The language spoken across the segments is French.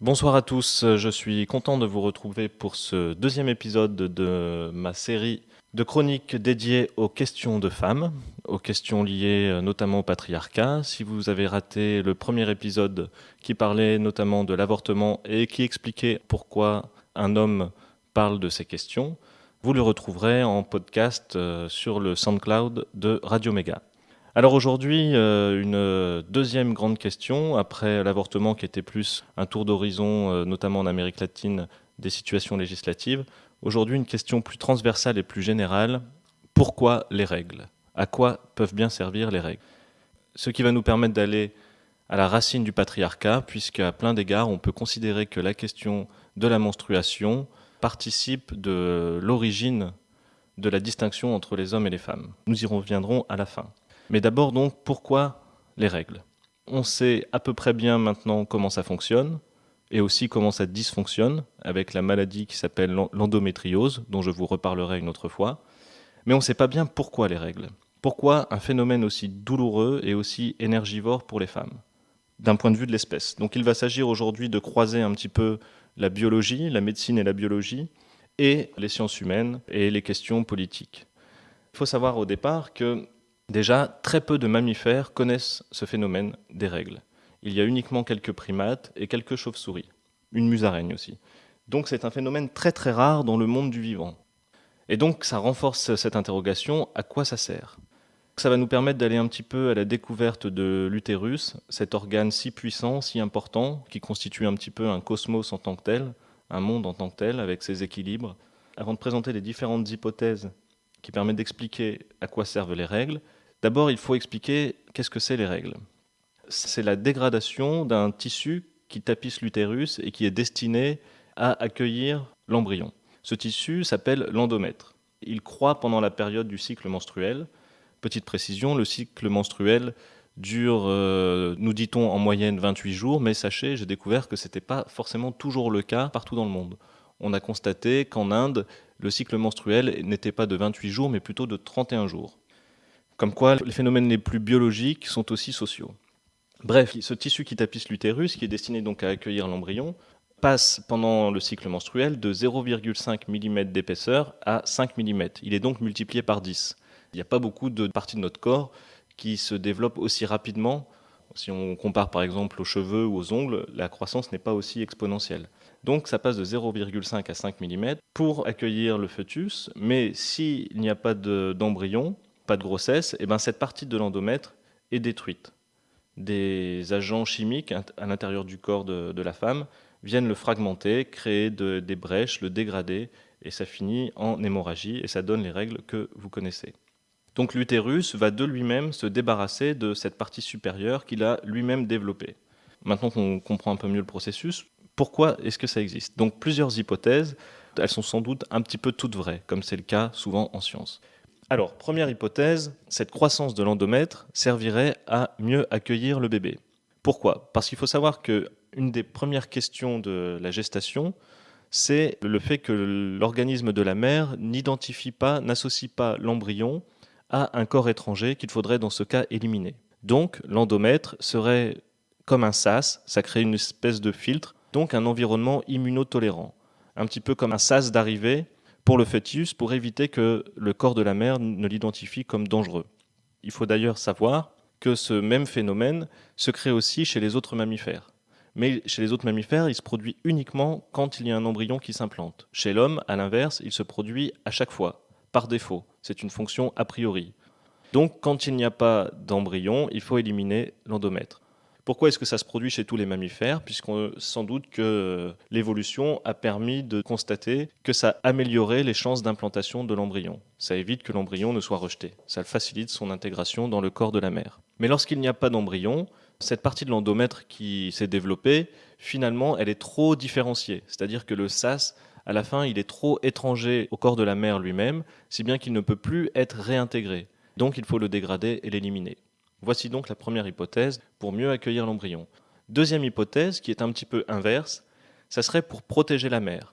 Bonsoir à tous, je suis content de vous retrouver pour ce deuxième épisode de ma série de chroniques dédiées aux questions de femmes, aux questions liées notamment au patriarcat. Si vous avez raté le premier épisode qui parlait notamment de l'avortement et qui expliquait pourquoi un homme parle de ces questions, vous le retrouverez en podcast sur le SoundCloud de Radio Méga. Alors aujourd'hui, une deuxième grande question, après l'avortement qui était plus un tour d'horizon, notamment en Amérique latine, des situations législatives. Aujourd'hui, une question plus transversale et plus générale. Pourquoi les règles ? À quoi peuvent bien servir les règles ? Ce qui va nous permettre d'aller à la racine du patriarcat, puisqu'à plein d'égards, on peut considérer que la question de la menstruation participe de l'origine de la distinction entre les hommes et les femmes. Nous y reviendrons à la fin. Mais d'abord donc, pourquoi les règles ? On sait à peu près bien maintenant comment ça fonctionne, et aussi comment ça dysfonctionne, avec la maladie qui s'appelle l'endométriose, dont je vous reparlerai une autre fois. Mais on ne sait pas bien pourquoi les règles. Pourquoi un phénomène aussi douloureux et aussi énergivore pour les femmes, d'un point de vue de l'espèce. Donc il va s'agir aujourd'hui de croiser un petit peu la biologie, la médecine et la biologie, et les sciences humaines et les questions politiques. Il faut savoir au départ que déjà, très peu de mammifères connaissent ce phénomène des règles. Il y a uniquement quelques primates et quelques chauves-souris, une musaraigne aussi. Donc c'est un phénomène très très rare dans le monde du vivant. Et donc ça renforce cette interrogation, à quoi ça sert ? Ça va nous permettre d'aller un petit peu à la découverte de l'utérus, cet organe si puissant, si important, qui constitue un petit peu un cosmos en tant que tel, un monde en tant que tel, avec ses équilibres. Avant de présenter les différentes hypothèses qui permettent d'expliquer à quoi servent les règles, d'abord il faut expliquer qu'est-ce que c'est les règles. C'est la dégradation d'un tissu qui tapisse l'utérus et qui est destiné à accueillir l'embryon. Ce tissu s'appelle l'endomètre. Il croît pendant la période du cycle menstruel. Petite précision, le cycle menstruel dure, nous dit-on, en moyenne 28 jours, mais sachez, j'ai découvert que ce n'était pas forcément toujours le cas partout dans le monde. On a constaté qu'en Inde, le cycle menstruel n'était pas de 28 jours, mais plutôt de 31 jours. Comme quoi, les phénomènes les plus biologiques sont aussi sociaux. Bref, ce tissu qui tapisse l'utérus, qui est destiné donc à accueillir l'embryon, passe pendant le cycle menstruel de 0,5 mm d'épaisseur à 5 mm. Il est donc multiplié par 10. Il n'y a pas beaucoup de parties de notre corps qui se développent aussi rapidement. Si on compare par exemple aux cheveux ou aux ongles, la croissance n'est pas aussi exponentielle. Donc ça passe de 0,5 à 5 mm pour accueillir le fœtus, mais s'il n'y a pas d'embryon, pas de grossesse, et cette partie de l'endomètre est détruite. Des agents chimiques à l'intérieur du corps de la femme viennent le fragmenter, créer des brèches, le dégrader, et ça finit en hémorragie, et ça donne les règles que vous connaissez. Donc l'utérus va de lui-même se débarrasser de cette partie supérieure qu'il a lui-même développée. Maintenant qu'on comprend un peu mieux le processus, pourquoi est-ce que ça existe ? Donc plusieurs hypothèses, elles sont sans doute un petit peu toutes vraies, comme c'est le cas souvent en science. Alors, première hypothèse, cette croissance de l'endomètre servirait à mieux accueillir le bébé. Pourquoi ? Parce qu'il faut savoir qu'une des premières questions de la gestation, c'est le fait que l'organisme de la mère n'identifie pas, n'associe pas l'embryon à un corps étranger qu'il faudrait dans ce cas éliminer. Donc, l'endomètre serait comme un sas, ça crée une espèce de filtre, donc un environnement immunotolérant, un petit peu comme un sas d'arrivée pour le fœtus, pour éviter que le corps de la mère ne l'identifie comme dangereux. Il faut d'ailleurs savoir que ce même phénomène se crée aussi chez les autres mammifères. Mais chez les autres mammifères, il se produit uniquement quand il y a un embryon qui s'implante. Chez l'homme, à l'inverse, il se produit à chaque fois, par défaut. C'est une fonction a priori. Donc, quand il n'y a pas d'embryon, il faut éliminer l'endomètre. Pourquoi est-ce que ça se produit chez tous les mammifères ? Puisqu'on sans doute que l'évolution a permis de constater que ça améliorait les chances d'implantation de l'embryon. Ça évite que l'embryon ne soit rejeté. Ça facilite son intégration dans le corps de la mère. Mais lorsqu'il n'y a pas d'embryon, cette partie de l'endomètre qui s'est développée, finalement, elle est trop différenciée. C'est-à-dire que le sas, à la fin, il est trop étranger au corps de la mère lui-même, si bien qu'il ne peut plus être réintégré. Donc il faut le dégrader et l'éliminer. Voici donc la première hypothèse pour mieux accueillir l'embryon. Deuxième hypothèse, qui est un petit peu inverse, ça serait pour protéger la mère.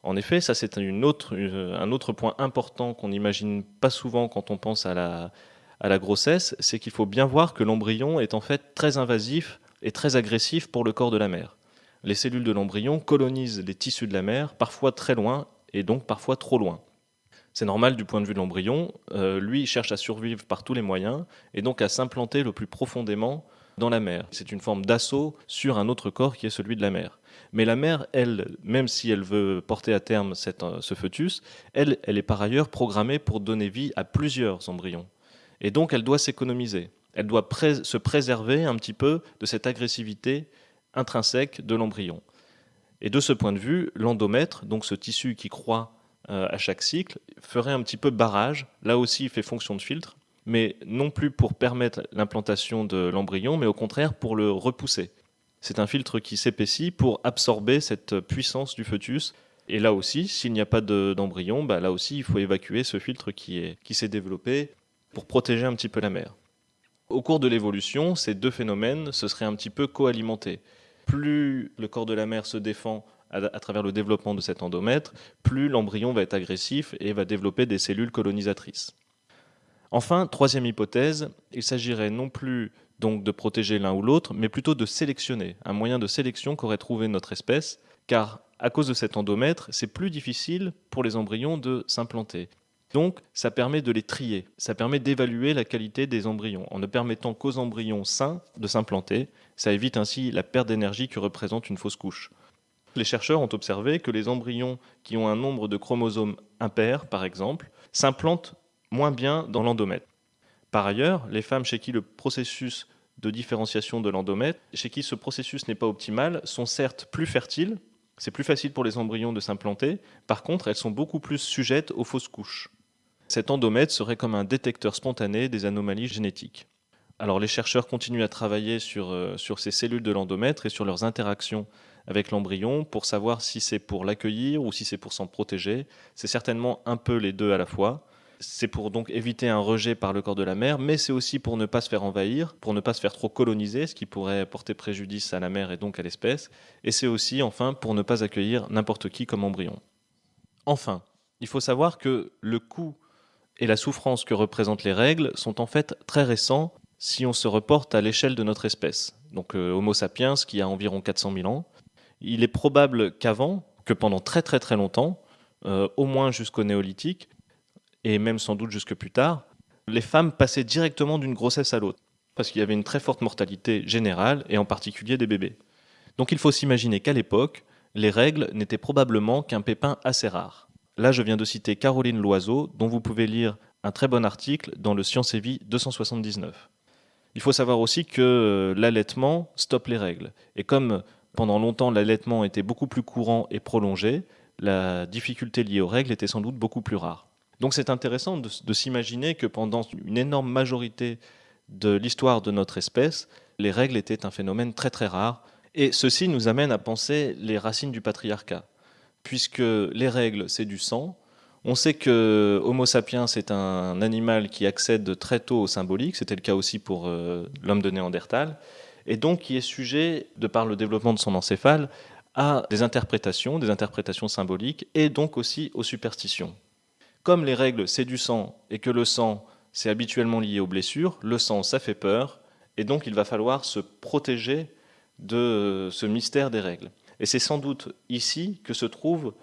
En effet, ça c'est un autre point important qu'on n'imagine pas souvent quand on pense à la grossesse, c'est qu'il faut bien voir que l'embryon est en fait très invasif et très agressif pour le corps de la mère. les cellules de l'embryon colonisent les tissus de la mère, parfois très loin et donc parfois trop loin. C'est normal du point de vue de l'embryon, lui il cherche à survivre par tous les moyens et donc à s'implanter le plus profondément dans la mère. C'est une forme d'assaut sur un autre corps qui est celui de la mère. Mais la mère, elle, même si elle veut porter à terme ce fœtus, elle est par ailleurs programmée pour donner vie à plusieurs embryons. Et donc elle doit s'économiser. Elle doit se préserver un petit peu de cette agressivité intrinsèque de l'embryon. Et de ce point de vue, l'endomètre, donc ce tissu qui croît à chaque cycle, ferait un petit peu barrage. Là aussi, il fait fonction de filtre, mais non plus pour permettre l'implantation de l'embryon, mais au contraire pour le repousser. C'est un filtre qui s'épaissit pour absorber cette puissance du fœtus. Et là aussi, s'il n'y a pas d'embryon, là aussi, il faut évacuer ce filtre qui s'est développé pour protéger un petit peu la mère. Au cours de l'évolution, ces deux phénomènes se seraient un petit peu co-alimentés. Plus le corps de la mère se défend à travers le développement de cet endomètre, plus l'embryon va être agressif et va développer des cellules colonisatrices. Enfin, troisième hypothèse, il s'agirait non plus donc de protéger l'un ou l'autre, mais plutôt de sélectionner, un moyen de sélection qu'aurait trouvé notre espèce, car à cause de cet endomètre, c'est plus difficile pour les embryons de s'implanter. Donc, ça permet de les trier, ça permet d'évaluer la qualité des embryons, en ne permettant qu'aux embryons sains de s'implanter. Ça évite ainsi la perte d'énergie que représente une fausse couche. Les chercheurs ont observé que les embryons qui ont un nombre de chromosomes impair, par exemple, s'implantent moins bien dans l'endomètre. Par ailleurs, les femmes chez qui le processus de différenciation de l'endomètre, chez qui ce processus n'est pas optimal, sont certes plus fertiles, c'est plus facile pour les embryons de s'implanter, par contre, elles sont beaucoup plus sujettes aux fausses couches. Cet endomètre serait comme un détecteur spontané des anomalies génétiques. Alors les chercheurs continuent à travailler sur ces cellules de l'endomètre et sur leurs interactions avec l'embryon pour savoir si c'est pour l'accueillir ou si c'est pour s'en protéger. C'est certainement un peu les deux à la fois. C'est pour donc éviter un rejet par le corps de la mère, mais c'est aussi pour ne pas se faire envahir, pour ne pas se faire trop coloniser, ce qui pourrait porter préjudice à la mère et donc à l'espèce. Et c'est aussi, enfin, pour ne pas accueillir n'importe qui comme embryon. Enfin, il faut savoir que le coût et la souffrance que représentent les règles sont en fait très récents si on se reporte à l'échelle de notre espèce. Donc Homo sapiens, qui a environ 400 000 ans, il est probable qu'avant, que pendant très très très longtemps, au moins jusqu'au néolithique, et même sans doute jusque plus tard, les femmes passaient directement d'une grossesse à l'autre, parce qu'il y avait une très forte mortalité générale, et en particulier des bébés. Donc il faut s'imaginer qu'à l'époque, les règles n'étaient probablement qu'un pépin assez rare. Là, je viens de citer Caroline Loiseau, dont vous pouvez lire un très bon article dans le Science et Vie 279. Il faut savoir aussi que l'allaitement stoppe les règles. Et comme pendant longtemps l'allaitement était beaucoup plus courant et prolongé, la difficulté liée aux règles était sans doute beaucoup plus rare. Donc c'est intéressant de s'imaginer que pendant une énorme majorité de l'histoire de notre espèce, les règles étaient un phénomène très très rare. Et ceci nous amène à penser les racines du patriarcat. Puisque les règles, c'est du sang. On sait que Homo sapiens est un animal qui accède très tôt au symbolique, c'était le cas aussi pour l'homme de Néandertal, et donc qui est sujet, de par le développement de son encéphale, à des interprétations symboliques, et donc aussi aux superstitions. Comme les règles, c'est du sang, et que le sang, c'est habituellement lié aux blessures, le sang, ça fait peur, et donc il va falloir se protéger de ce mystère des règles. Et c'est sans doute ici que se trouve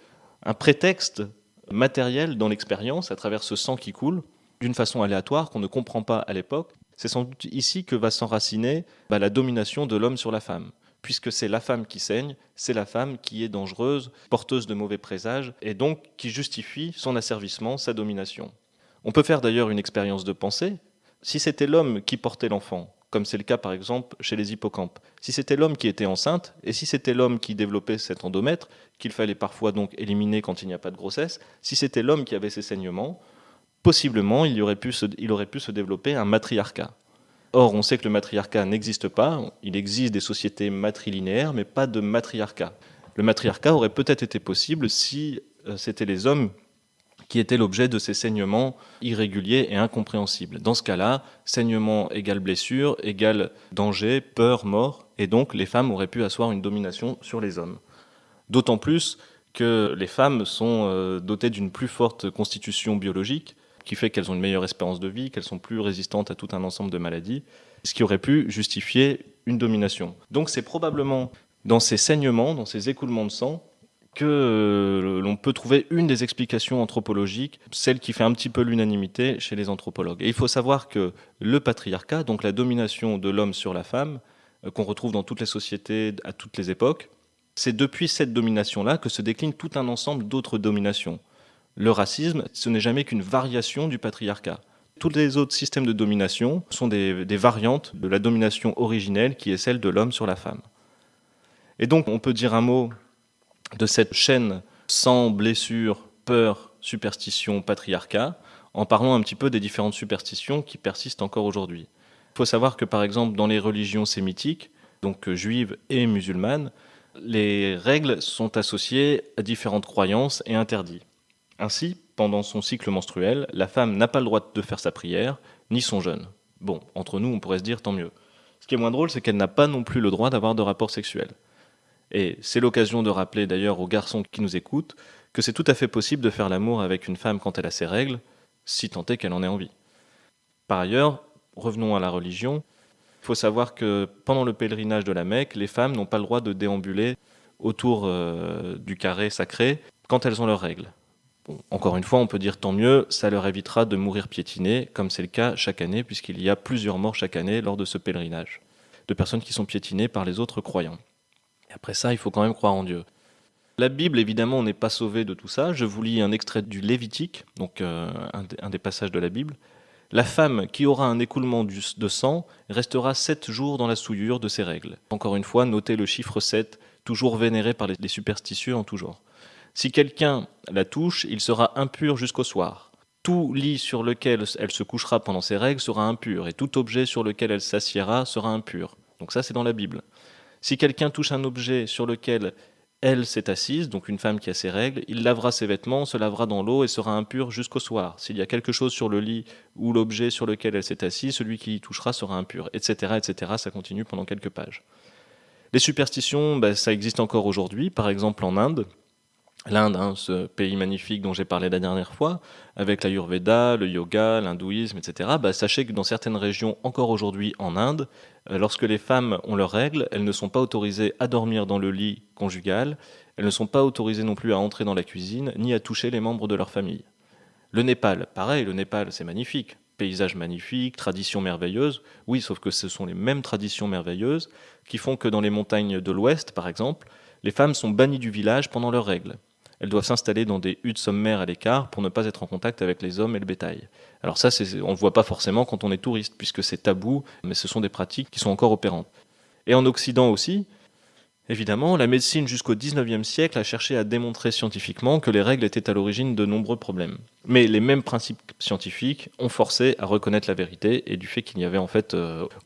un prétexte matériel dans l'expérience, à travers ce sang qui coule, d'une façon aléatoire, qu'on ne comprend pas à l'époque. C'est sans doute ici que va s'enraciner la domination de l'homme sur la femme. Puisque c'est la femme qui saigne, c'est la femme qui est dangereuse, porteuse de mauvais présages, et donc qui justifie son asservissement, sa domination. On peut faire d'ailleurs une expérience de pensée. Si c'était l'homme qui portait l'enfant, comme c'est le cas par exemple chez les hippocampes. Si c'était l'homme qui était enceinte, et si c'était l'homme qui développait cet endomètre, qu'il fallait parfois donc éliminer quand il n'y a pas de grossesse, si c'était l'homme qui avait ces saignements, possiblement il aurait pu se développer un matriarcat. Or, on sait que le matriarcat n'existe pas, il existe des sociétés matrilinéaires, mais pas de matriarcat. Le matriarcat aurait peut-être été possible si c'était les hommes qui était l'objet de ces saignements irréguliers et incompréhensibles. Dans ce cas-là, saignement égale blessure, égale danger, peur, mort, et donc les femmes auraient pu asseoir une domination sur les hommes. D'autant plus que les femmes sont dotées d'une plus forte constitution biologique, qui fait qu'elles ont une meilleure espérance de vie, qu'elles sont plus résistantes à tout un ensemble de maladies, ce qui aurait pu justifier une domination. Donc c'est probablement dans ces saignements, dans ces écoulements de sang, que l'on peut trouver une des explications anthropologiques, celle qui fait un petit peu l'unanimité chez les anthropologues. Et il faut savoir que le patriarcat, donc la domination de l'homme sur la femme, qu'on retrouve dans toutes les sociétés, à toutes les époques, c'est depuis cette domination-là que se décline tout un ensemble d'autres dominations. Le racisme, ce n'est jamais qu'une variation du patriarcat. Tous les autres systèmes de domination sont des variantes de la domination originelle qui est celle de l'homme sur la femme. Et donc on peut dire un mot de cette chaîne sang, blessure, peur, superstition, patriarcat, en parlant un petit peu des différentes superstitions qui persistent encore aujourd'hui. Il faut savoir que par exemple dans les religions sémitiques, donc juives et musulmanes, les règles sont associées à différentes croyances et interdits. Ainsi, pendant son cycle menstruel, la femme n'a pas le droit de faire sa prière, ni son jeûne. Bon, entre nous, on pourrait se dire tant mieux. Ce qui est moins drôle, c'est qu'elle n'a pas non plus le droit d'avoir de rapports sexuels. Et c'est l'occasion de rappeler d'ailleurs aux garçons qui nous écoutent que c'est tout à fait possible de faire l'amour avec une femme quand elle a ses règles, si tant est qu'elle en ait envie. Par ailleurs, revenons à la religion, il faut savoir que pendant le pèlerinage de la Mecque, les femmes n'ont pas le droit de déambuler autour du carré sacré quand elles ont leurs règles. Bon, encore une fois, on peut dire tant mieux, ça leur évitera de mourir piétinées, comme c'est le cas chaque année, puisqu'il y a plusieurs morts chaque année lors de ce pèlerinage, de personnes qui sont piétinées par les autres croyants. Et après ça, il faut quand même croire en Dieu. La Bible, évidemment, on n'est pas sauvé de tout ça. Je vous lis un extrait du Lévitique, donc un des passages de la Bible. La femme qui aura un écoulement de sang restera 7 jours dans la souillure de ses règles. Encore une fois, notez le chiffre 7, toujours vénéré par les superstitieux en tout genre. Si quelqu'un la touche, il sera impur jusqu'au soir. Tout lit sur lequel elle se couchera pendant ses règles sera impur, et tout objet sur lequel elle s'assiera sera impur. Donc ça, c'est dans la Bible. Si quelqu'un touche un objet sur lequel elle s'est assise, donc une femme qui a ses règles, il lavera ses vêtements, se lavera dans l'eau et sera impur jusqu'au soir. S'il y a quelque chose sur le lit ou l'objet sur lequel elle s'est assise, celui qui y touchera sera impur, etc., etc. Ça continue pendant quelques pages. Les superstitions, ça existe encore aujourd'hui, par exemple en Inde. L'Inde, ce pays magnifique dont j'ai parlé la dernière fois, avec l'Ayurveda, le yoga, l'hindouisme, etc., sachez que dans certaines régions, encore aujourd'hui en Inde, lorsque les femmes ont leurs règles, elles ne sont pas autorisées à dormir dans le lit conjugal, elles ne sont pas autorisées non plus à entrer dans la cuisine, ni à toucher les membres de leur famille. Le Népal, pareil, le Népal c'est magnifique, paysage magnifique, traditions merveilleuses, oui, sauf que ce sont les mêmes traditions merveilleuses qui font que dans les montagnes de l'Ouest, par exemple, les femmes sont bannies du village pendant leurs règles. Elles doivent s'installer dans des huttes sommaires à l'écart pour ne pas être en contact avec les hommes et le bétail. Alors ça, on ne le voit pas forcément quand on est touriste, puisque c'est tabou, mais ce sont des pratiques qui sont encore opérantes. Et en Occident aussi, évidemment, la médecine jusqu'au XIXe siècle a cherché à démontrer scientifiquement que les règles étaient à l'origine de nombreux problèmes. Mais les mêmes principes scientifiques ont forcé à reconnaître la vérité et du fait qu'il n'y avait en fait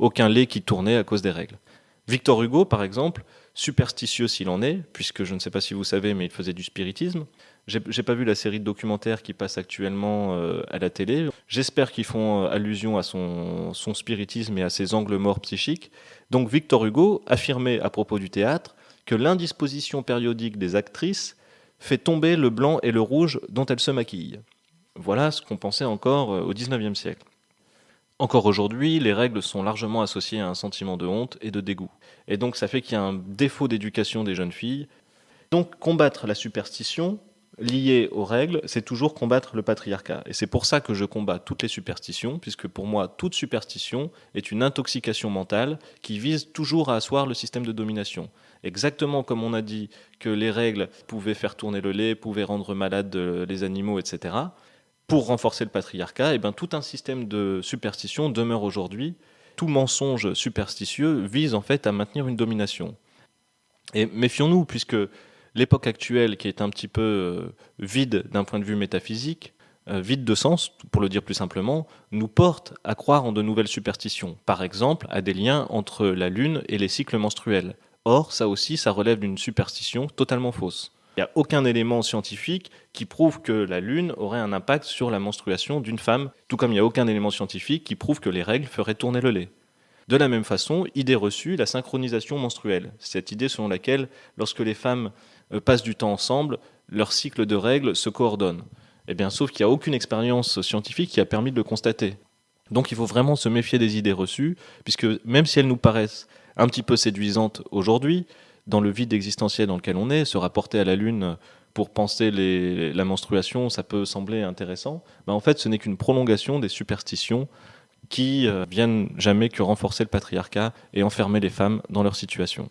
aucun lait qui tournait à cause des règles. Victor Hugo, par exemple, superstitieux s'il en est, puisque je ne sais pas si vous savez, mais il faisait du spiritisme. J'ai pas vu la série de documentaires qui passe actuellement à la télé. J'espère qu'ils font allusion à son spiritisme et à ses angles morts psychiques. Donc Victor Hugo affirmait à propos du théâtre que l'indisposition périodique des actrices fait tomber le blanc et le rouge dont elles se maquillent. Voilà ce qu'on pensait encore au XIXe siècle. Encore aujourd'hui, les règles sont largement associées à un sentiment de honte et de dégoût. Et donc ça fait qu'il y a un défaut d'éducation des jeunes filles. Donc combattre la superstition liée aux règles, c'est toujours combattre le patriarcat. Et c'est pour ça que je combats toutes les superstitions, puisque pour moi, toute superstition est une intoxication mentale qui vise toujours à asseoir le système de domination. Exactement comme on a dit que les règles pouvaient faire tourner le lait, pouvaient rendre malades les animaux, etc., pour renforcer le patriarcat, tout un système de superstition demeure aujourd'hui. Tout mensonge superstitieux vise en fait à maintenir une domination. Et méfions-nous, puisque l'époque actuelle, qui est un petit peu vide d'un point de vue métaphysique, vide de sens, pour le dire plus simplement, nous porte à croire en de nouvelles superstitions. Par exemple, à des liens entre la Lune et les cycles menstruels. Or, ça aussi, ça relève d'une superstition totalement fausse. Il n'y a aucun élément scientifique qui prouve que la Lune aurait un impact sur la menstruation d'une femme, tout comme il n'y a aucun élément scientifique qui prouve que les règles feraient tourner le lait. De la même façon, idée reçue, la synchronisation menstruelle. Cette idée selon laquelle, lorsque les femmes passent du temps ensemble, leur cycle de règles se coordonne. Sauf qu'il n'y a aucune expérience scientifique qui a permis de le constater. Donc il faut vraiment se méfier des idées reçues, puisque même si elles nous paraissent un petit peu séduisantes aujourd'hui, dans le vide existentiel dans lequel on est, se rapporter à la Lune pour penser la menstruation, ça peut sembler intéressant. En fait, ce n'est qu'une prolongation des superstitions qui viennent jamais que renforcer le patriarcat et enfermer les femmes dans leur situation.